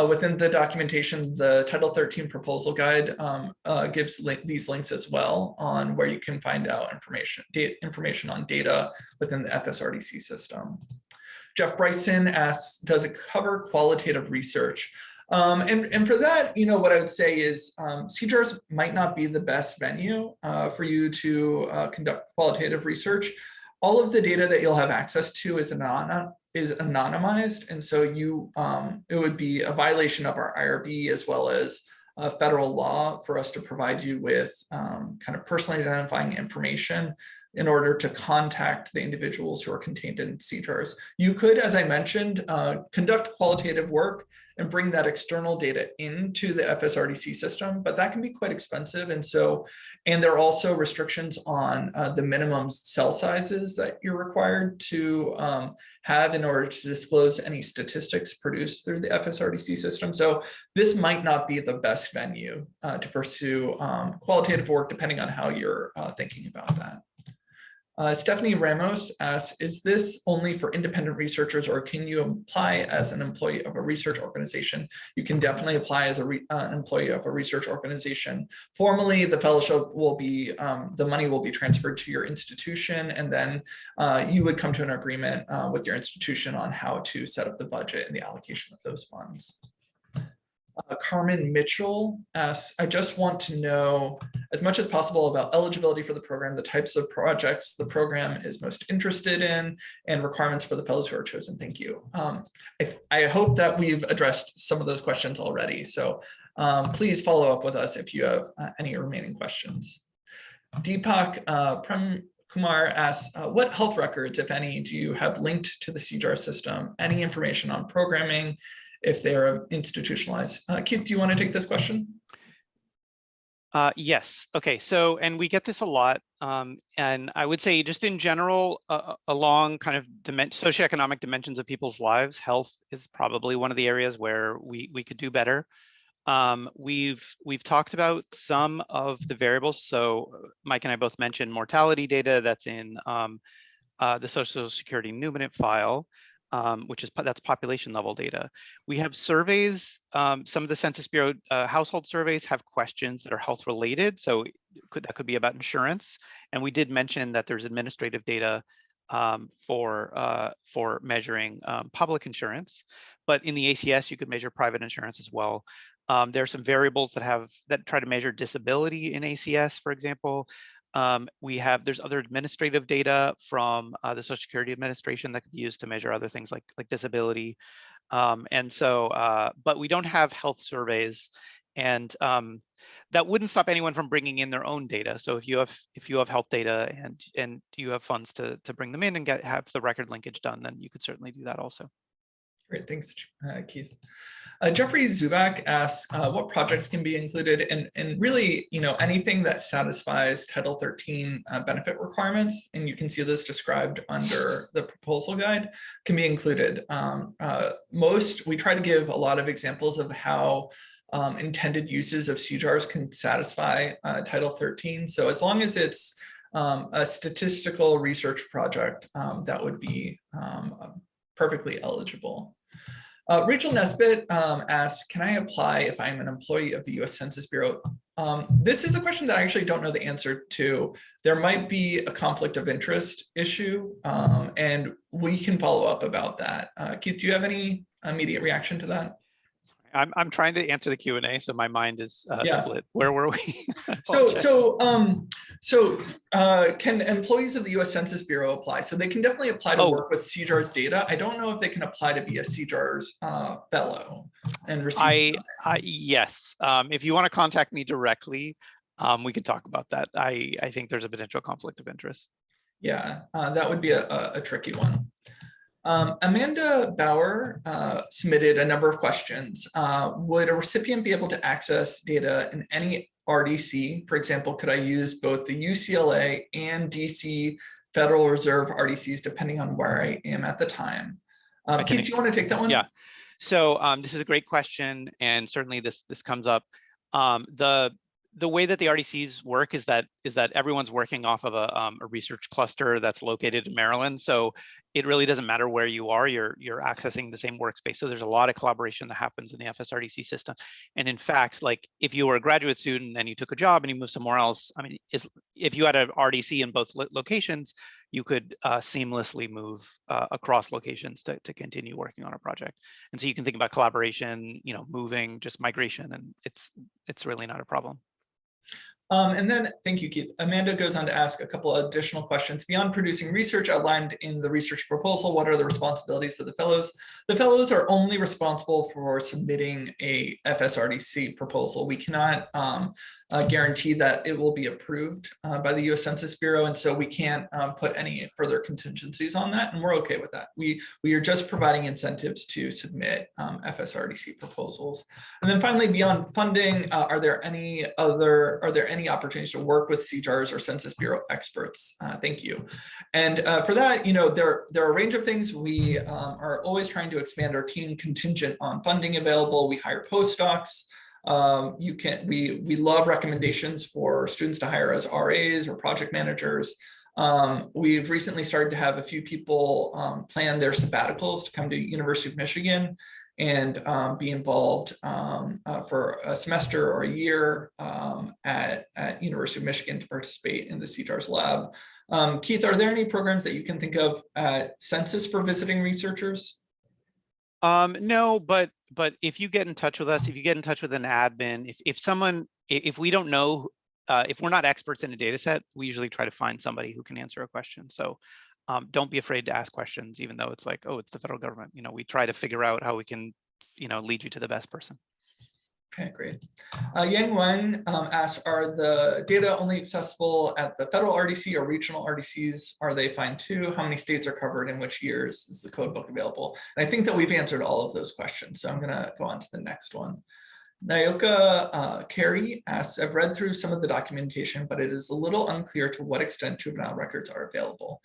A: within the documentation. The Title 13 proposal guide gives these links as well on where you can find out information on data within the FSRDC system. Jeff Bryson asks, does it cover qualitative research? And for that, what I would say is CJARS might not be the best venue for you to conduct qualitative research. All of the data that you'll have access to is anonymized, and so it would be a violation of our IRB as well as federal law for us to provide you with kind of personally identifying information in order to contact the individuals who are contained in CJARS. You could, as I mentioned, conduct qualitative work and bring that external data into the FSRDC system, but that can be quite expensive. And there are also restrictions on the minimum cell sizes that you're required to have in order to disclose any statistics produced through the FSRDC system. So this might not be the best venue to pursue qualitative work, depending on how you're thinking about that. Stephanie Ramos asks, is this only for independent researchers, or can you apply as an employee of a research organization? You can definitely apply as an employee of a research organization. Formally, the fellowship will be, the money will be transferred to your institution, and then you would come to an agreement with your institution on how to set up the budget and the allocation of those funds. Carmen Mitchell asks, I just want to know as much as possible about eligibility for the program, the types of projects the program is most interested in, and requirements for the fellows who are chosen. Thank you. I hope that we've addressed some of those questions already. So please follow up with us if you have any remaining questions. Deepak Prem Kumar asks, what health records, if any, do you have linked to the CJARS system? Any information on programming, if they're institutionalized? Keith, do you want to take this question?
B: Yes. Okay. So, and we get this a lot. And I would say just in general, along kind of socioeconomic dimensions of people's lives, health is probably one of the areas where we could do better. We've talked about some of the variables. So Mike and I both mentioned mortality data that's in the Social Security Numinant file. That's population level data. We have surveys. Some of the Census Bureau household surveys have questions that are health related. So that could be about insurance. And we did mention that there's administrative data for measuring public insurance. But in the ACS, you could measure private insurance as well. There are some variables that try to measure disability in ACS, for example. There's other administrative data from the Social Security Administration that could be used to measure other things like disability. But we don't have health surveys, and that wouldn't stop anyone from bringing in their own data. So if you have health data and you have funds to bring them in and have the record linkage done, then you could certainly do that also.
A: Great, thanks, Keith. Jeffrey Zubak asks, what projects can be included, and really, anything that satisfies Title 13 benefit requirements, and you can see this described under the proposal guide, can be included. We try to give a lot of examples of how intended uses of CJARS can satisfy Title 13. So as long as it's a statistical research project, that would be perfectly eligible. Rachel Nesbitt asks, can I apply if I'm an employee of the US Census Bureau? This is a question that I actually don't know the answer to. There might be a conflict of interest issue, and we can follow up about that. Keith, do you have any immediate reaction to that?
B: I'm trying to answer the Q&A, so my mind is split. Where were we?
A: Can employees of the U.S. Census Bureau apply? So they can definitely apply to work with CJARS data. I don't know if they can apply to be a CJARS fellow and receive.
B: Yes. If you want to contact me directly, we can talk about that. I think there's a potential conflict of interest.
A: Yeah, that would be a tricky one. Amanda Bauer submitted a number of questions. Would a recipient be able to access data in any RDC? For example, could I use both the UCLA and DC Federal Reserve RDCs depending on where I am at the time? Keith, do you want to take that one?
B: Yeah. So this is a great question, and certainly this comes up. The way that the RDCs work is that everyone's working off of a research cluster that's located in Maryland. So it really doesn't matter where you are, you're accessing the same workspace. So there's a lot of collaboration that happens in the FSRDC system. And in fact, like if you were a graduate student and you took a job and you moved somewhere else, I mean, if you had an RDC in both locations, you could seamlessly move across locations to continue working on a project. And so you can think about collaboration, moving, just migration, and it's really not a problem.
A: And then, thank you, Keith. Amanda goes on to ask a couple of additional questions. Beyond producing research outlined in the research proposal, what are the responsibilities of the fellows? The fellows are only responsible for submitting a FSRDC proposal. We cannot guarantee that it will be approved by the U.S. Census Bureau, and so we can't put any further contingencies on that, and we're okay with that. We are just providing incentives to submit FSRDC proposals. And then finally, beyond funding, are there any opportunities to work with CJARS or Census Bureau experts? Thank you. And for that, there are a range of things. We are always trying to expand our team contingent on funding available. We hire postdocs. We love recommendations for students to hire as RAs or project managers. We've recently started to have a few people plan their sabbaticals to come to University of Michigan and be involved for a semester or a year at University of Michigan to participate in the CJARS lab. Keith, are there any programs that you can think of at Census for visiting researchers?
B: No, but if you get in touch with us, if you get in touch with an admin, if we don't know, if we're not experts in a data set, we usually try to find somebody who can answer a question. So don't be afraid to ask questions, even though it's like, oh, it's the federal government. We try to figure out how we can, lead you to the best person.
A: Okay, great. Yang Wen asks, are the data only accessible at the federal RDC or regional RDCs? Are they fine too? How many states are covered in which years? Is the code book available? And I think that we've answered all of those questions. So I'm gonna go on to the next one. Nayoka Carey asks, I've read through some of the documentation, but it is a little unclear to what extent juvenile records are available.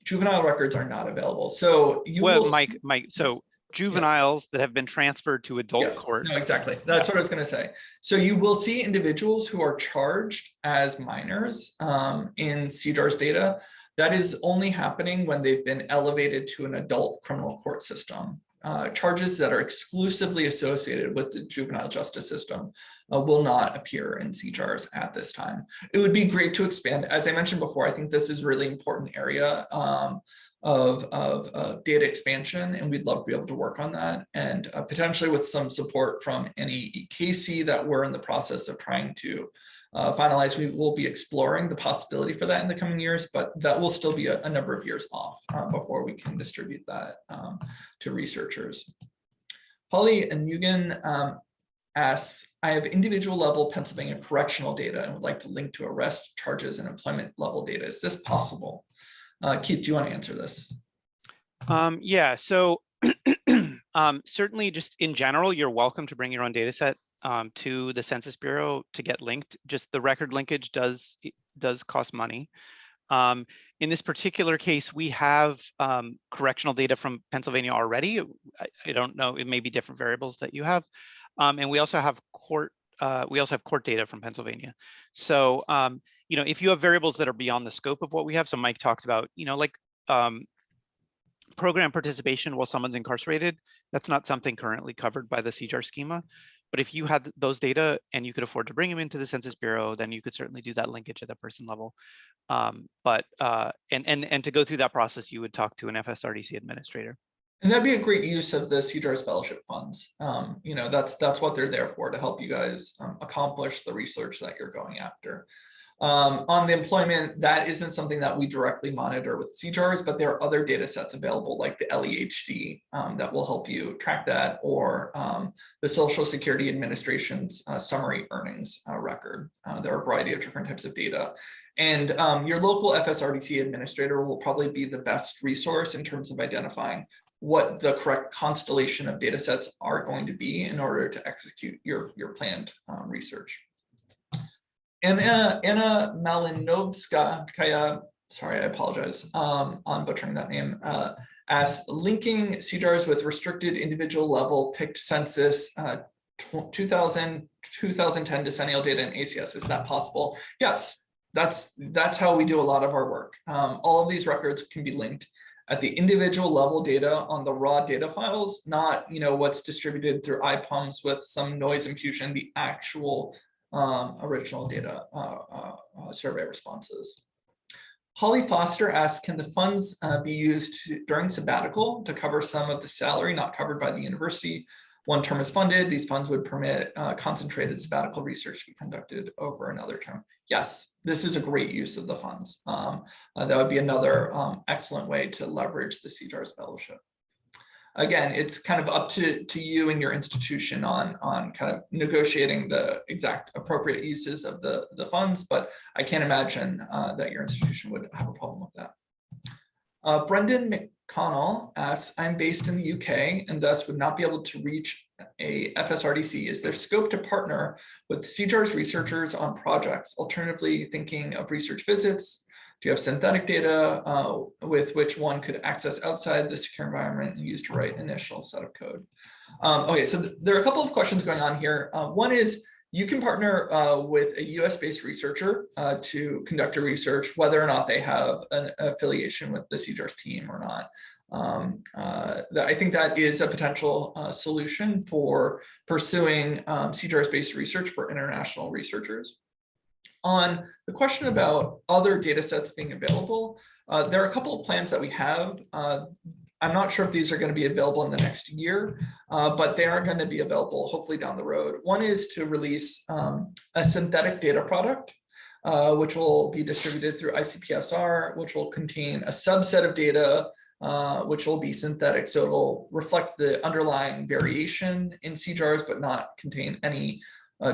A: Juvenile records are not available. So you will
B: Mike, so juveniles that have been transferred to adult court.
A: No, exactly. That's what I was going to say. So you will see individuals who are charged as minors in CJARS data. That is only happening when they've been elevated to an adult criminal court system. Charges that are exclusively associated with the juvenile justice system will not appear in CJARS at this time. It would be great to expand. As I mentioned before, I think this is a really important area of data expansion, and we'd love to be able to work on that, and potentially with some support from any EKC that we're in the process of trying to finalize. We will be exploring the possibility for that in the coming years, but that will still be a number of years off before we can distribute that to researchers. Holly and Mugen asks, I have individual level Pennsylvania correctional data and would like to link to arrest charges and employment level data. Is this possible? Keith, do you want to answer this?
B: Yeah, so certainly just in general, you're welcome to bring your own data set to the Census Bureau to get linked. Just the record linkage does cost money. In this particular case, we have correctional data from Pennsylvania already. I don't know, it may be different variables that you have. And we also have court data from Pennsylvania. So, if you have variables that are beyond the scope of what we have, so Mike talked about, like program participation while someone's incarcerated, that's not something currently covered by the CJARS schema. But if you had those data and you could afford to bring them into the Census Bureau, then you could certainly do that linkage at the person level. And to go through that process, you would talk to an FSRDC administrator.
A: And that'd be a great use of the CJARS fellowship funds. That's what they're there for, to help you guys accomplish the research that you're going after. On the employment, that isn't something that we directly monitor with CJARS, but there are other data sets available like the LEHD that will help you track that, or the Social Security Administration's summary earnings record. There are a variety of different types of data. And your local FSRDC administrator will probably be the best resource in terms of identifying what the correct constellation of data sets are going to be in order to execute your planned research. And Anna Malinovskaya, sorry, I apologize on butchering that name, asks, linking CJARS with restricted individual level picked census 2010 decennial data in ACS. Is that possible? Yes, that's how we do a lot of our work. All of these records can be linked at the individual level data on the raw data files, not what's distributed through IPUMs with some noise infusion, the actual original data survey responses. Holly Foster asks, can the funds be used during sabbatical to cover some of the salary not covered by the university? one term is funded, these funds would permit concentrated sabbatical research to be conducted over another term. Yes, this is a great use of the funds. That would be another excellent way to leverage the CJARS fellowship. Again, it's kind of up to you and your institution on kind of negotiating the exact appropriate uses of the funds, but I can't imagine that your institution would have a problem with that. Brendan McConnell asks, I'm based in the UK and thus would not be able to reach a FSRDC. Is there scope to partner with CJARS researchers on projects? Alternatively, thinking of research visits, do you have synthetic data with which one could access outside the secure environment and use to write initial set of code? Okay, so there are a couple of questions going on here. One is, you can partner with a US-based researcher to conduct a research, whether or not they have an affiliation with the CJARS team or not. I think that is a potential solution for pursuing CJARS-based research for international researchers. On the question about other data sets being available, there are a couple of plans that we have. I'm not sure if these are going to be available in the next year, but they are going to be available hopefully down the road. One is to release a synthetic data product, which will be distributed through ICPSR, which will contain a subset of data, which will be synthetic. So it'll reflect the underlying variation in CJARS, but not contain any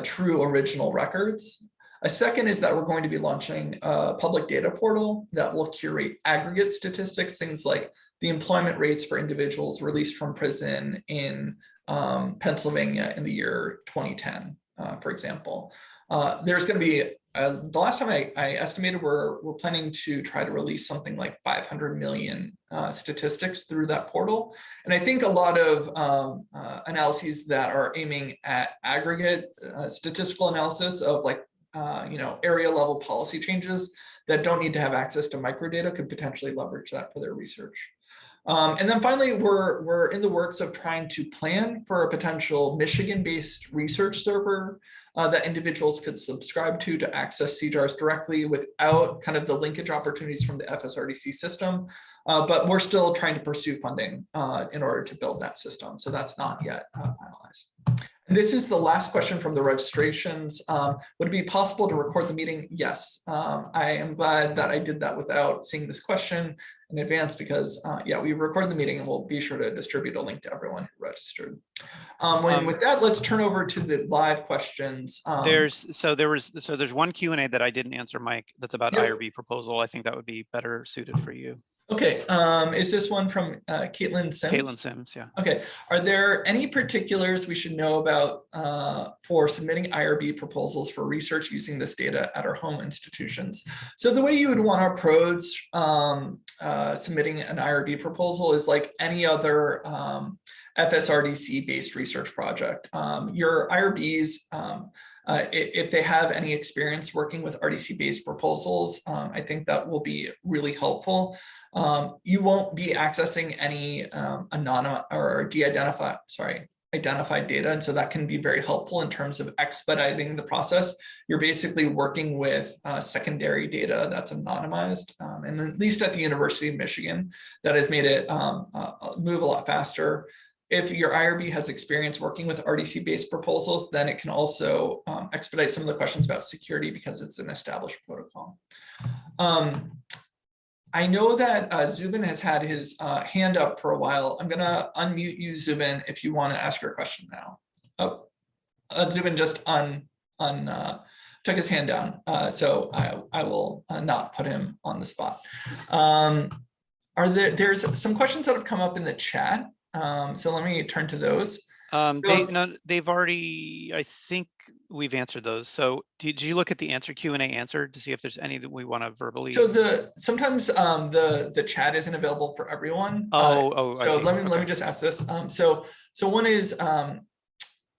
A: true original records. A second is that we're going to be launching a public data portal that will curate aggregate statistics, things like the employment rates for individuals released from prison in Pennsylvania in the year 2010, for example. There's going to be, the last time I estimated, we're planning to try to release something like 500 million statistics through that portal. And I think a lot of analyses that are aiming at aggregate statistical analysis of like area level policy changes that don't need to have access to microdata could potentially leverage that for their research. And then finally, we're in the works of trying to plan for a potential Michigan-based research server that individuals could subscribe to access CJARS directly without kind of the linkage opportunities from the FSRDC system. But we're still trying to pursue funding in order to build that system. So that's not yet finalized. And this is the last question from the registrations. Would it be possible to record the meeting? Yes. I am glad that I did that without seeing this question in advance because, yeah, we recorded the meeting and we'll be sure to distribute a link to everyone who registered. With that, let's turn over to the live questions.
B: There's one Q&A that I didn't answer, Mike, that's about IRB proposal. I think that would be better suited for you.
A: Okay, is this one from Caitlin Sims?
B: Caitlin Sims, yeah.
A: Okay, are there any particulars we should know about for submitting IRB proposals for research using this data at our home institutions? So the way you would want to approach submitting an IRB proposal is like any other FSRDC-based research project. Your IRBs, if they have any experience working with RDC-based proposals, I think that will be really helpful. You won't be accessing any anonymous or identified data, and so that can be very helpful in terms of expediting the process. You're basically working with secondary data that's anonymized, and at least at the University of Michigan, that has made it move a lot faster. If your IRB has experience working with RDC-based proposals, then it can also expedite some of the questions about security because it's an established protocol. I know that Zubin has had his hand up for a while. I'm gonna unmute you, Zubin, if you want to ask your question now. Oh, Zubin just took his hand down, so I will not put him on the spot. There's some questions that have come up in the chat. So let me turn to those.
B: They've already, I think we've answered those. So did you look at the Q&A answer to see if there's any that we want to verbally?
A: So sometimes the chat isn't available for everyone.
B: So
A: let me just ask this. So one is,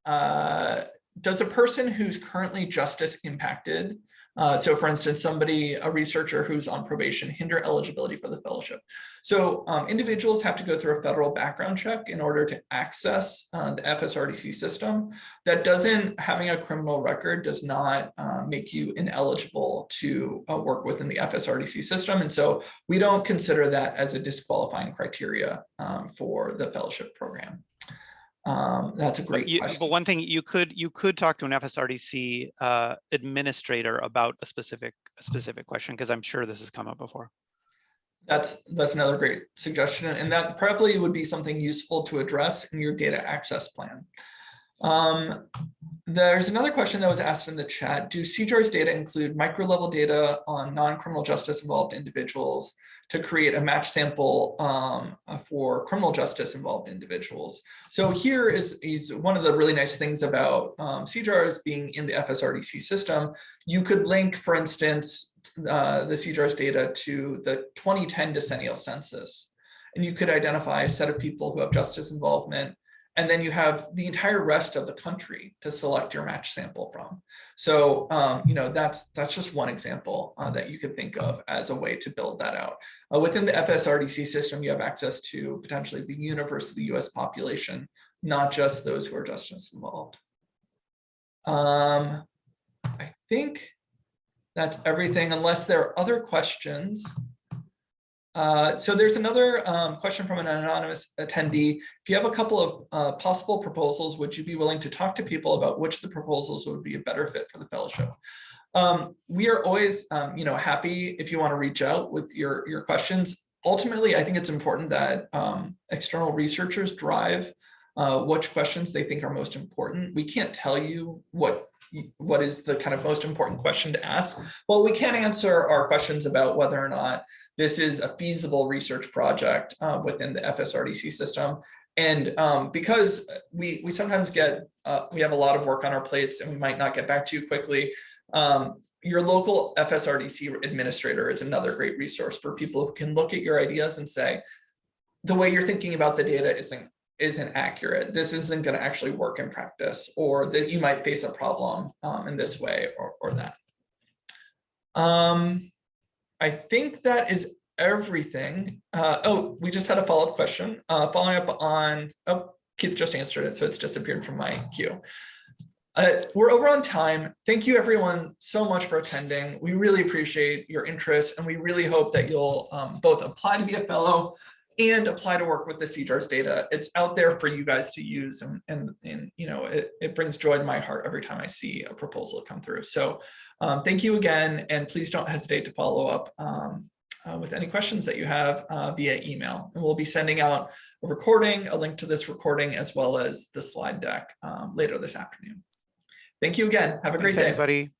A: does a person who's currently justice impacted, so for instance, a researcher who's on probation, hinder eligibility for the fellowship? So individuals have to go through a federal background check in order to access the FSRDC system. That having a criminal record does not make you ineligible to work within the FSRDC system. And so we don't consider that as a disqualifying criteria for the fellowship program. That's a great question.
B: But one thing you could talk to an FSRDC administrator about a specific question, because I'm sure this has come up before.
A: That's another great suggestion, and that probably would be something useful to address in your data access plan. There's another question that was asked in the chat. Do CJARS data include micro-level data on non-criminal justice involved individuals to create a match sample for criminal justice involved individuals? So here is one of the really nice things about CJARS being in the FSRDC system. You could link, for instance, the CJARS data to the 2010 decennial census, and you could identify a set of people who have justice involvement, and then you have the entire rest of the country to select your match sample from. So, that's just one example that you could think of as a way to build that out. Within the FSRDC system, you have access to potentially the universe of the US population, not just those who are justice involved. I think that's everything, unless there are other questions. So there's another question from an anonymous attendee. If you have a couple of possible proposals, would you be willing to talk to people about which of the proposals would be a better fit for the fellowship? We are always happy if you want to reach out with your questions. Ultimately, I think it's important that external researchers drive which questions they think are most important. We can't tell you what is the kind of most important question to ask. Well, we can answer our questions about whether or not this is a feasible research project within the FSRDC system. And because we sometimes we have a lot of work on our plates and we might not get back to you quickly, your local FSRDC administrator is another great resource for people who can look at your ideas and say, the way you're thinking about the data isn't accurate. This isn't going to actually work in practice, or that you might face a problem in this way or that. I think that is everything. Oh, we just had a follow-up question. Following up on, Keith just answered it, so it's disappeared from my queue. We're over on time. Thank you everyone so much for attending. We really appreciate your interest, and we really hope that you'll both apply to be a fellow and apply to work with the CJARS data. It's out there for you guys to use, and it brings joy to my heart every time I see a proposal come through. So thank you again, and please don't hesitate to follow up with any questions that you have via email. And we'll be sending out a recording, a link to this recording, as well as the slide deck later this afternoon. Thank you again. Have a great day.
B: Thanks, everybody.